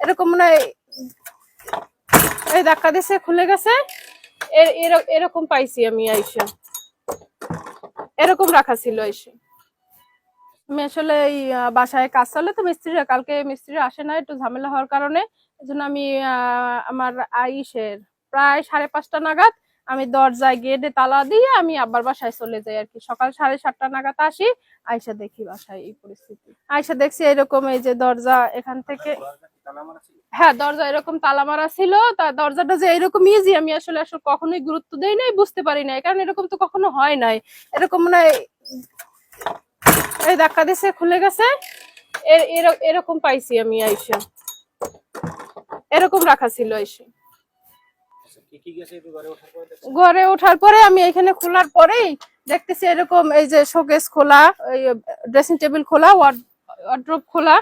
এরকম মানে এই ধাক্কা দিছে খুলে গেছে। এরকম পাইছি আমি আইসা, এরকম রাখা ছিল আইসা। আমি আসলে এই বাসায় কাজ চলে তো, মিস্ত্রিরা কালকে মিস্ত্রি আসে না একটু ঝামেলা হওয়ার কারণে, এজন্য আমি আমার আইসের প্রায় 5:30 নাগাদ আমি দরজায় গেটে তালা দিয়ে আমি আবার বাসায় চলে যাই আর কি। সকাল 7:30 নাগাদ আসি, আইসা দেখি বাসায় এই পরিস্থিতি। আইসা দেখছি এরকম, এই যে দরজা এখান থেকে, হ্যাঁ দরজা এরকম তালা মারা ছিল। তা দরজাটা যে এরকম ইজি আমি আসলে কখনোই গুরুত্ব দেই নাই, বুঝতে পারি নাই, কারণ এরকম তো কখনো হয় নাই। এরকম মানে এই ধাক্কা দিছে খুলে গেছে। এরকম পাইছি আমি আইসা, এরকম রাখা ছিল আইসা। ঘরে ওঠার পরে আমি এখানে খোলার পরেই দেখতেছি এরকম, এই যে শোকেস খোলা, ড্রেসিং টেবিল খোলা, ওয়ার্ড্রোব খোলা,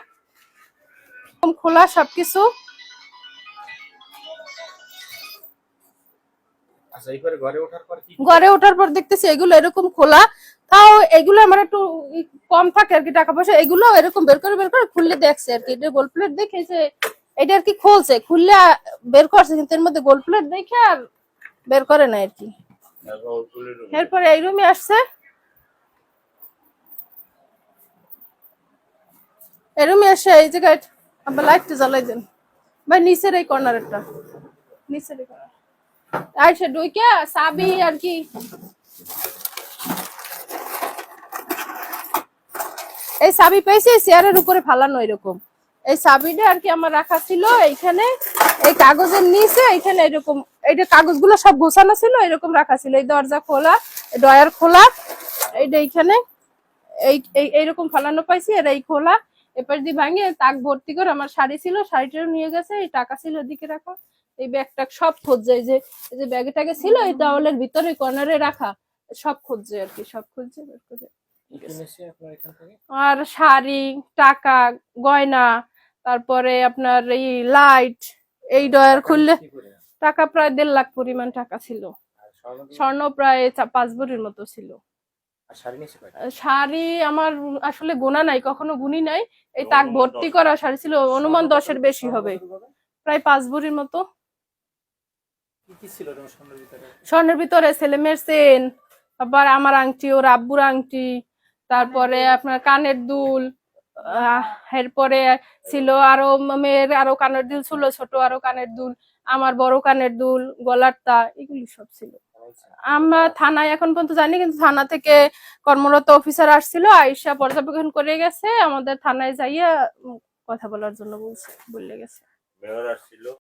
খোলা সবকিছু। ঘরে ওঠার পর দেখতেছি এগুলো এরকম খোলা। তাও এগুলো আমার একটু কম থাকে আর কি টাকা পয়সা, এগুলো এরকম বের করে খুললে দেখছে আর কি। এটা গোল্ড প্লেট দেখে যে এটা আর কি খুলছে, খুললে বের করছে, কিন্তু এর মধ্যে গোল্ড প্লেট দেখে আর বের করে না আর কি। এরপরে এই রুমে আসছে, এই রুমে এসে এই জায়গায় আবার লাইটটা জ্বালাই দেন ভাই, নিচের এই কর্নারটা, নিচের এই কর্নার আইসা ঢুকে চাবি আর কি, এই চাবি পাইছি চেয়ারের উপরে ফালানো এরকম। এই চাবিটা আর কি আমার রাখা ছিল এইখানে, এই কাগজের নিচে এইখানে এরকম, এইটা কাগজগুলো সব গোছানো ছিল, এরকম রাখা ছিল। এই দরজা খোলা, ডয়ার খোলা, এইটা এইখানে এইরকম ফালানো পাইছি, আর এই খোলা। এপাশ দিয়ে ভাঙে তাক ভর্তি করে আমার শাড়ি ছিল, শাড়িটাও নিয়ে গেছে, এই টাকা ছিল এদিকে রাখা, এই ব্যাগটা সব খুঁজছে, এই যে ব্যাগটাকে ছিল এই টাওয়ালের ভিতরে কর্নারে রাখা, সব খুঁজছে আর কি, সব খুঁজছে বের করে। আর শাড়ি, টাকা, গয়না, তারপরে আপনার এই লাইট, এই ডয়ার খুললে টাকা প্রায় 1.5 লাখ পরিমাণ টাকা ছিল। স্বর্ণ প্রায় 5 ভরির মতো ছিল। শাড়ি আমার আসলে গোনা নাই, কখনো গুনি নাই, এই তাক ভর্তি করা শাড়ি ছিল, অনুমান 10-এর বেশি হবে, প্রায় 5 ভরির মতো। স্বর্ণের ভিতরে ছেলে মেয়ের চেন, আবার আমার আংটি, ওর আব্বুর আংটি, তারপরে আপনার কানের দুল, এরপরে ছিল আরো মেয়ের আরো কানের দুল ছিল, ছোট আরো কানের দুল, আমার বড় কানের দুল, গলার তা, এগুলি সব ছিল। আমরা থানায় এখন পর্যন্ত জানি, কিন্তু থানা থেকে কর্মরত অফিসার আসছিল, আইসা পর্যবেক্ষণ করে গেছে, আমাদের থানায় যাইয়া কথা বলার জন্য বলে গেছে।